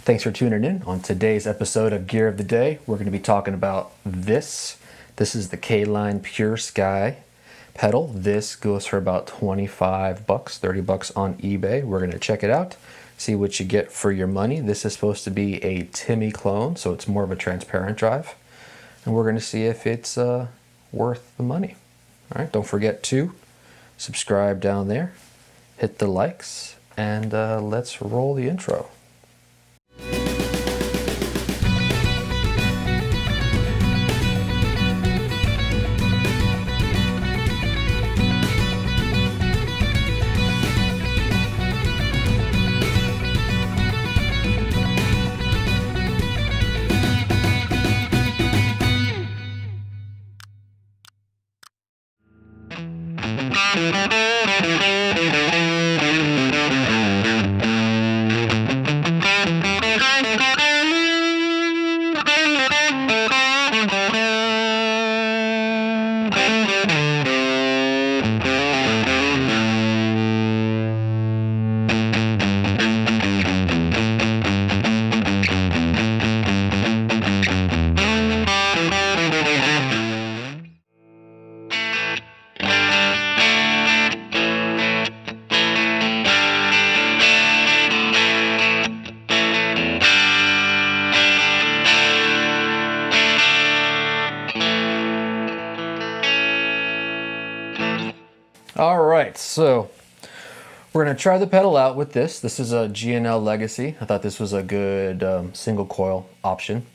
Thanks for tuning in. On today's episode of Gear of the Day, we're going to be talking about this. This is the Caline Pure Sky pedal. This goes for about 25 bucks, 30 bucks on eBay. We're going to check it out, see what you get for your money. This is supposed to be a Timmy clone, so it's more of a transparent drive. And we're going to see if it's worth the money. All right, don't forget to subscribe down there, hit the likes, and let's roll the intro. All right, so we're going to try the pedal out with this. This is a G&L Legacy. I thought this was a good single coil option.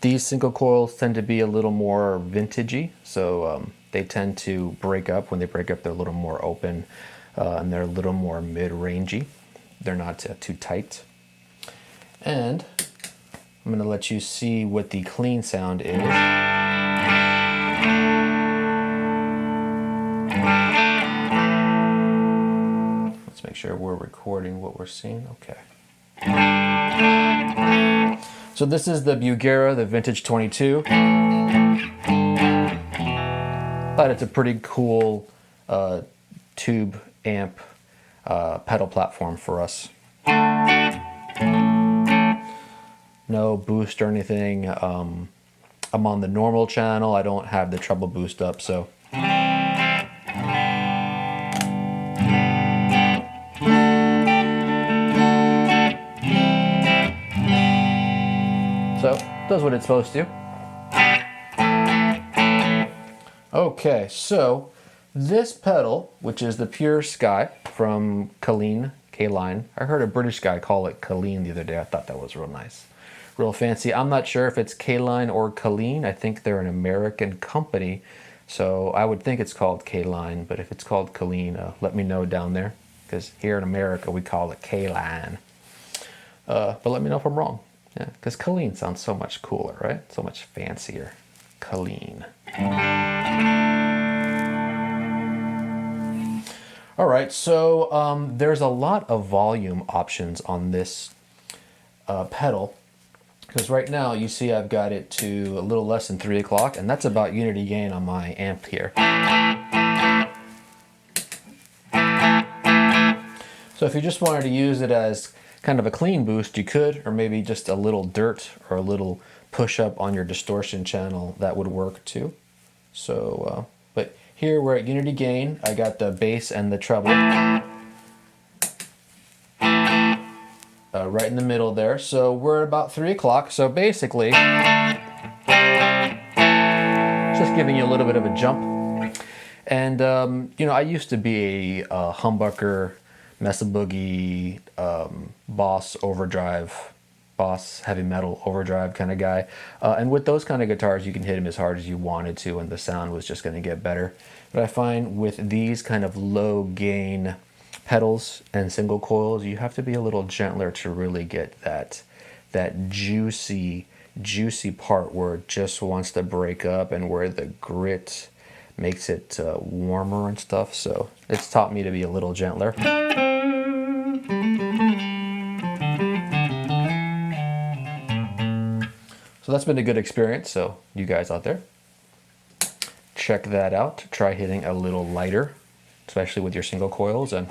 These single coils tend to be a little more vintagey, so they tend to break up. When they break up, they're a little more open, and they're a little more mid-rangey. They're not too tight. And I'm going to let you see what the clean sound is. Let's make sure we're recording what we're seeing. Okay. So this is the Bugera, the Vintage 22. But it's a pretty cool tube amp pedal platform for us. No boost or anything. I'm on the normal channel. I don't have the treble boost up, so. So, does what it's supposed to. Okay, so this pedal, which is the Pure Sky from Caline, I heard a British guy call it Caline the other day. I thought that was real nice. Real fancy. I'm not sure if it's Caline or Caline. I think they're an American company, so I would think it's called Caline, but if it's called Caline, let me know down there, because here in America we call it Caline. But let me know if I'm wrong. Yeah, because Caline sounds so much cooler, right? So much fancier. Caline. All right, so there's a lot of volume options on this pedal, because right now you see I've got it to a little less than 3 o'clock, and that's about unity gain on my amp here. So if you just wanted to use it as kind of a clean boost, you could, or maybe just a little dirt or a little push up on your distortion channel, that would work too. So, but here we're at unity gain. I got the bass and the treble right in the middle there. So we're at about 3 o'clock. So basically, just giving you a little bit of a jump. And, you know, I used to be a humbucker, Mesa Boogie, Boss Overdrive, Boss heavy metal overdrive kind of guy. And with those kind of guitars, you can hit them as hard as you wanted to, and the sound was just going to get better. But I find with these kind of low gain pedals and single coils, you have to be a little gentler to really get that juicy part where it just wants to break up and where the grit makes it warmer and stuff. So it's taught me to be a little gentler. So that's been a good experience. So you guys out there, check that out. Try hitting a little lighter, especially with your single coils. And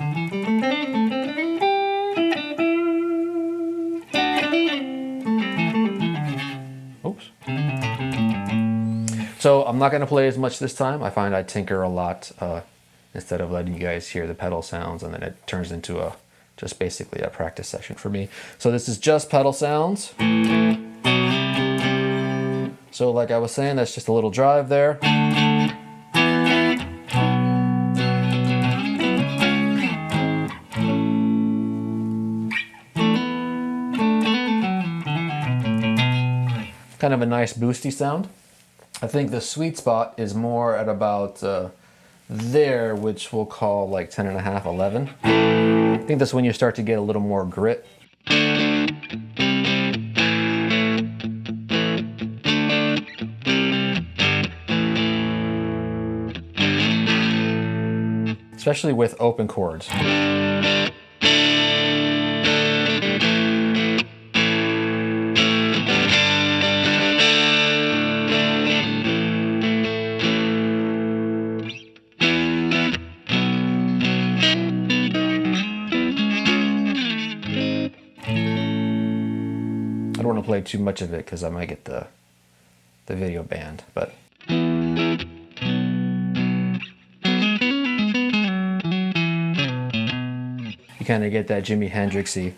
So I'm not going to play as much this time. I find I tinker a lot instead of letting you guys hear the pedal sounds, and then it turns into just basically a practice session for me. So this is just pedal sounds. So like I was saying, that's just a little drive there. Kind of a nice boosty sound. I think the sweet spot is more at about there, which we'll call like 10.5, 11. I think that's when you start to get a little more grit. Especially with open chords. I don't want to play too much of it because I might get the video banned, but you kind of get that Jimi Hendrixy.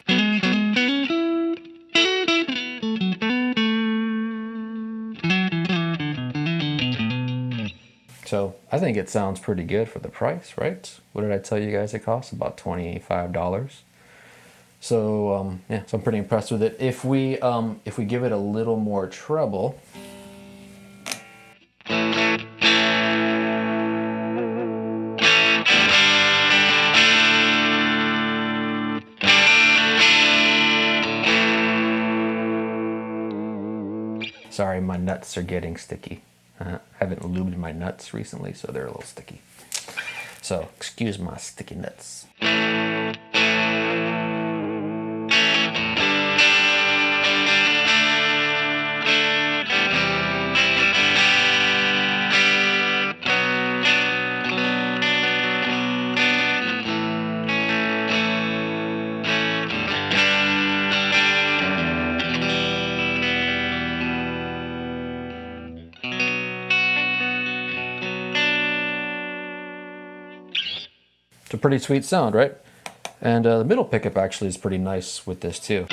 So I think it sounds pretty good for the price, right? What did I tell you guys it costs? About $25. So yeah, so I'm pretty impressed with it. If we give it a little more treble, sorry, my nuts are getting sticky. I haven't lubed my nuts recently, so they're a little sticky. So excuse my sticky nuts. It's a pretty sweet sound, right? And the middle pickup actually is pretty nice with this too.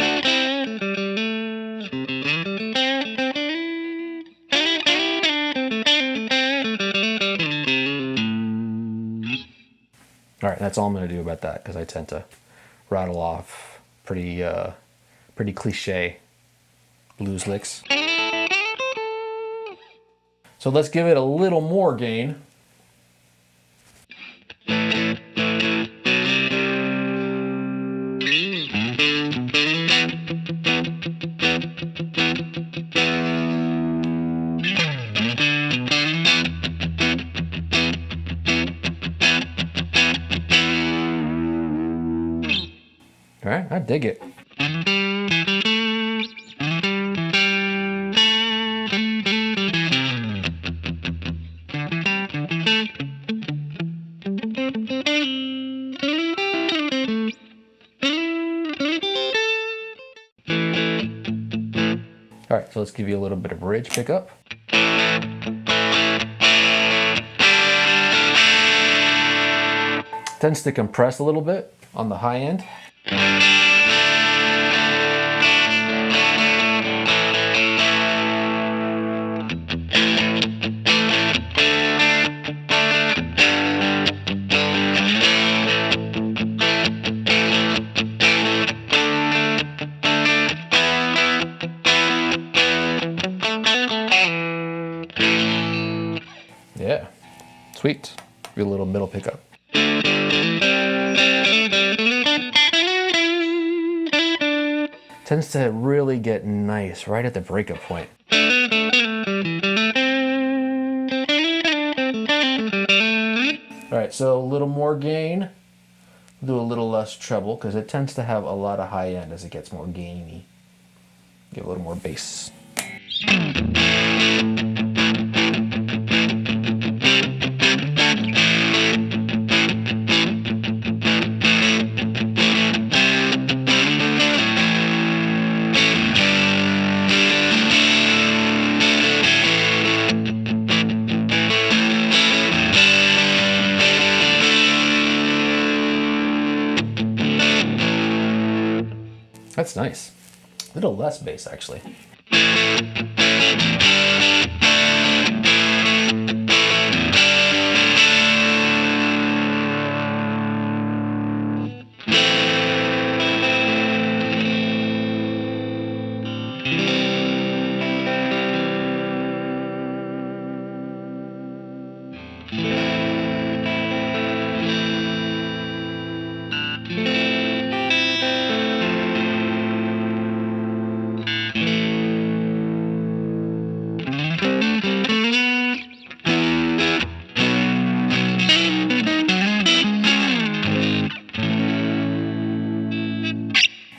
All right, that's all I'm going to do about that because I tend to rattle off pretty cliche blues licks. So let's give it a little more gain. All right, I dig it. All right, so let's give you a little bit of bridge pickup. Tends to compress a little bit on the high end. Yeah, sweet. Give you a little middle pickup. Tends to really get nice right at the breakup point. All right, so a little more gain. Do a little less treble because it tends to have a lot of high end as it gets more gainy. Give a little more bass. nice. A little less bass, actually.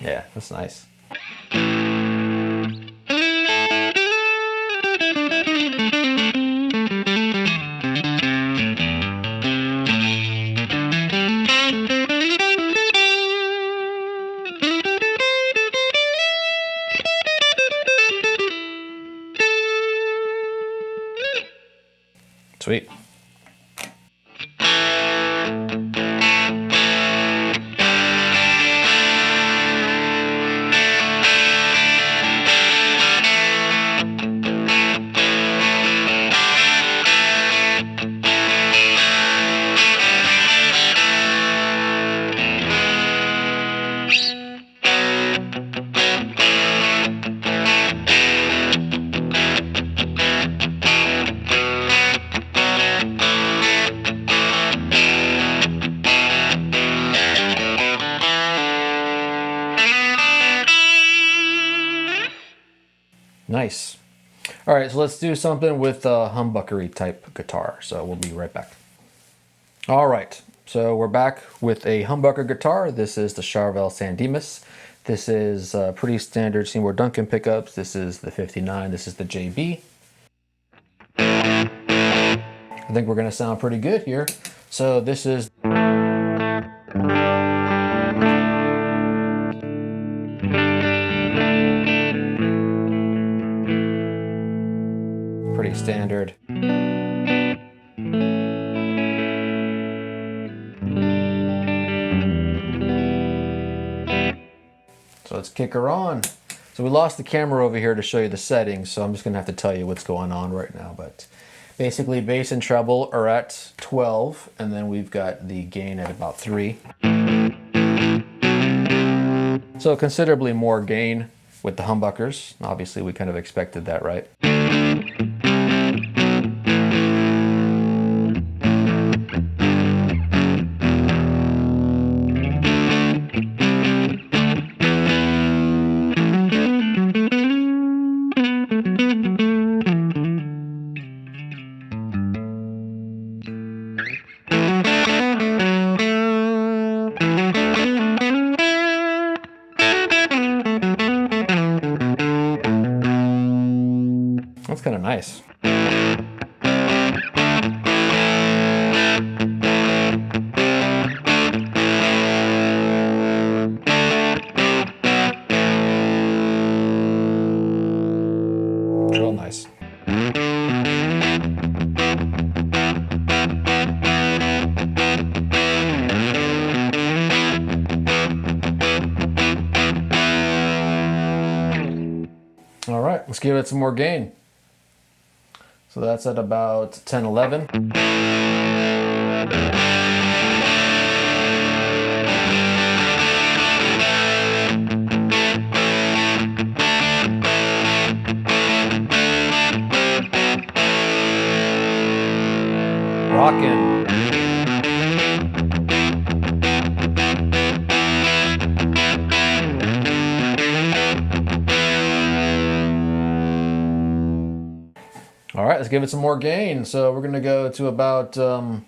Yeah, that's nice. Sweet. Nice. All right, so let's do something with a humbuckery type guitar. So we'll be right back. All right, so we're back with a humbucker guitar. This is the Charvel San Dimas. This is pretty standard Seymour Duncan pickups. This is the 59. This is the JB. I think we're gonna sound pretty good here. So this is pretty standard. So let's kick her on. So we lost the camera over here to show you the settings, so I'm just gonna have to tell you what's going on right now. But basically bass and treble are at 12, and then we've got the gain at about 3. So considerably more gain with the humbuckers. Obviously we kind of expected that, right? That's kind of nice. Real nice. All right, let's give it some more gain. So that's at about 10, 11. Rockin'. All right, let's give it some more gain. So we're gonna go to about, I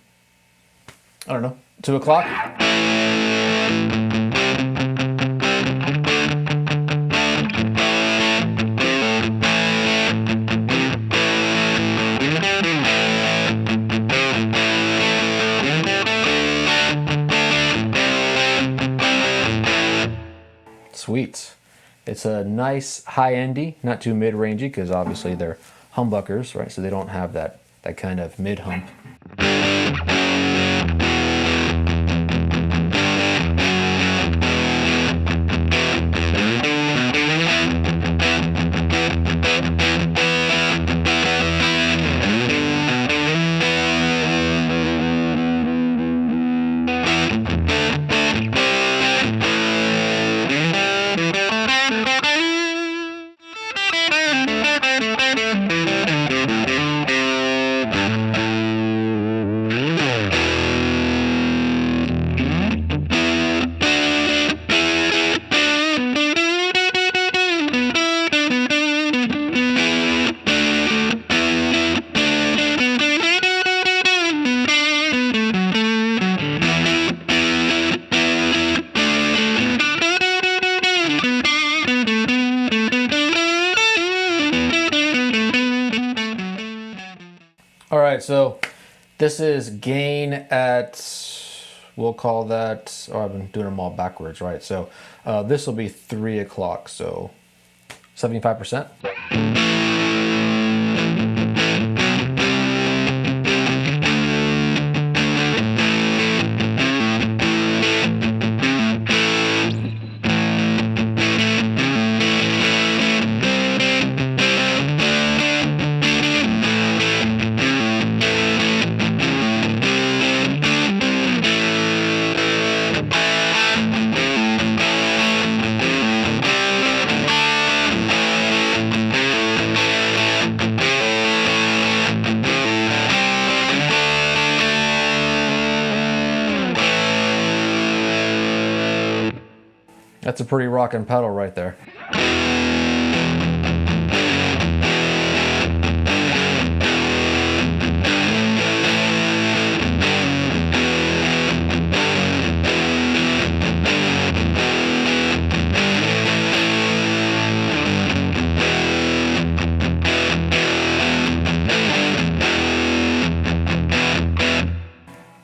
don't know, 2 o'clock. Sweet. It's a nice high-endy, not too mid-rangey, because obviously they're humbuckers, right? So they don't have that kind of mid-hump. All right, so this is gain at, we'll call that, oh, I've been doing them all backwards, right? So this will be 3 o'clock, so 75%. That's a pretty rockin' pedal right there.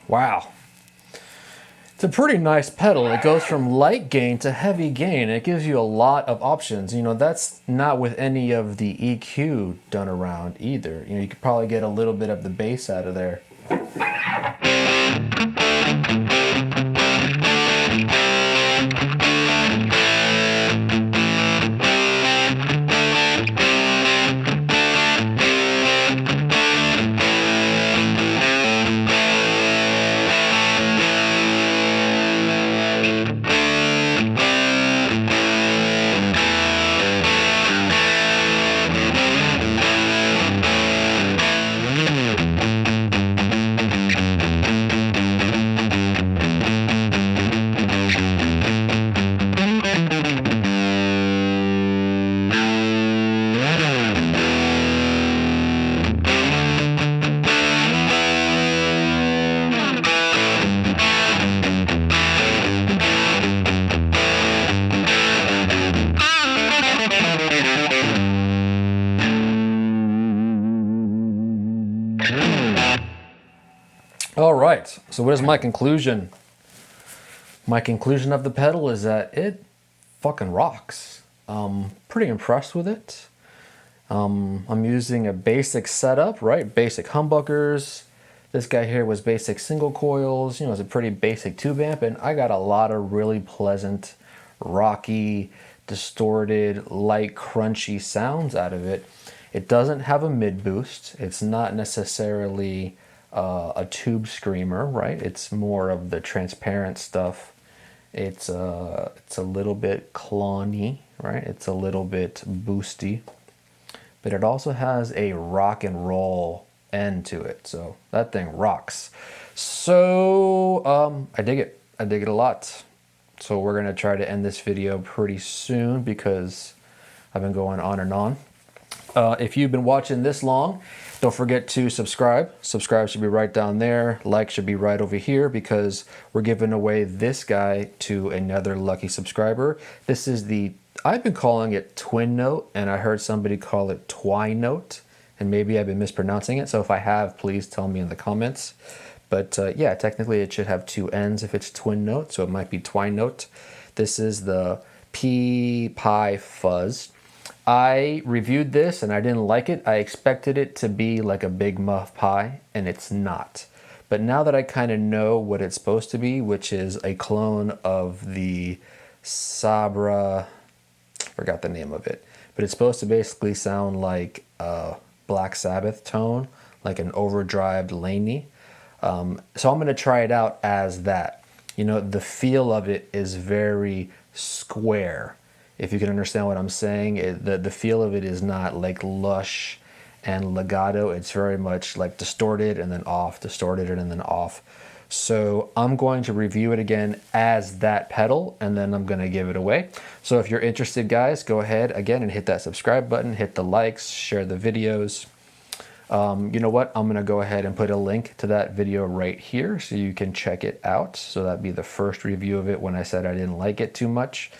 Wow. It's a pretty nice pedal. It goes from light gain to heavy gain. It gives you a lot of options. You know, that's not with any of the EQ done around either. You know, you could probably get a little bit of the bass out of there. All right, so what is my conclusion? My conclusion of the pedal is that it fucking rocks. Pretty impressed with it. I'm using a basic setup, right? Basic humbuckers. This guy here was basic single coils. You know, it's a pretty basic tube amp, and I got a lot of really pleasant, rocky, distorted, light, crunchy sounds out of it. It doesn't have a mid boost. It's not necessarily a tube screamer, right? It's more of the transparent stuff. It's a little bit clony, right? It's a little bit boosty, but it also has a rock and roll end to it. So that thing rocks. So I dig it. I dig it a lot. So we're gonna try to end this video pretty soon because I've been going on and on. If you've been watching this long, don't forget to subscribe. Subscribe should be right down there. Like should be right over here because we're giving away this guy to another lucky subscriber. This is the, I've been calling it twin note, and I heard somebody call it twine note, and maybe I've been mispronouncing it. So if I have, please tell me in the comments. But yeah, technically it should have two N's if it's twin note, so it might be twine note. This is the P-Pi Fuzz. I reviewed this and I didn't like it. I expected it to be like a big muff pie, and it's not. But now that I kind of know what it's supposed to be, which is a clone of the Sabra, forgot the name of it, but it's supposed to basically sound like a Black Sabbath tone, like an Overdrive Laney. So I'm going to try it out as that. You know, the feel of it is very square. If you can understand what I'm saying, the feel of it is not like lush and legato. It's very much like distorted and then off, distorted and then off. So I'm going to review it again as that pedal, and then I'm going to give it away. So if you're interested, guys, go ahead again and hit that subscribe button, hit the likes, share the videos. You know what? I'm going to go ahead and put a link to that video right here so you can check it out. So that'd be the first review of it when I said I didn't like it too much.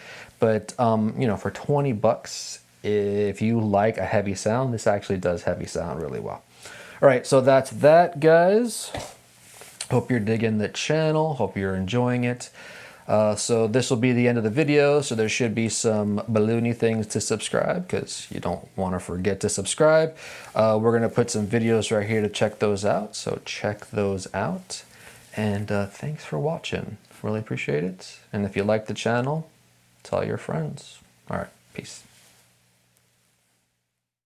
But, you know, for 20 bucks, if you like a heavy sound, this actually does heavy sound really well. All right, so that's that, guys. Hope you're digging the channel. Hope you're enjoying it. So this will be the end of the video. So there should be some balloony things to subscribe because you don't want to forget to subscribe. We're going to put some videos right here to check those out. So check those out. And thanks for watching. Really appreciate it. And if you like the channel, tell your friends. All right, peace.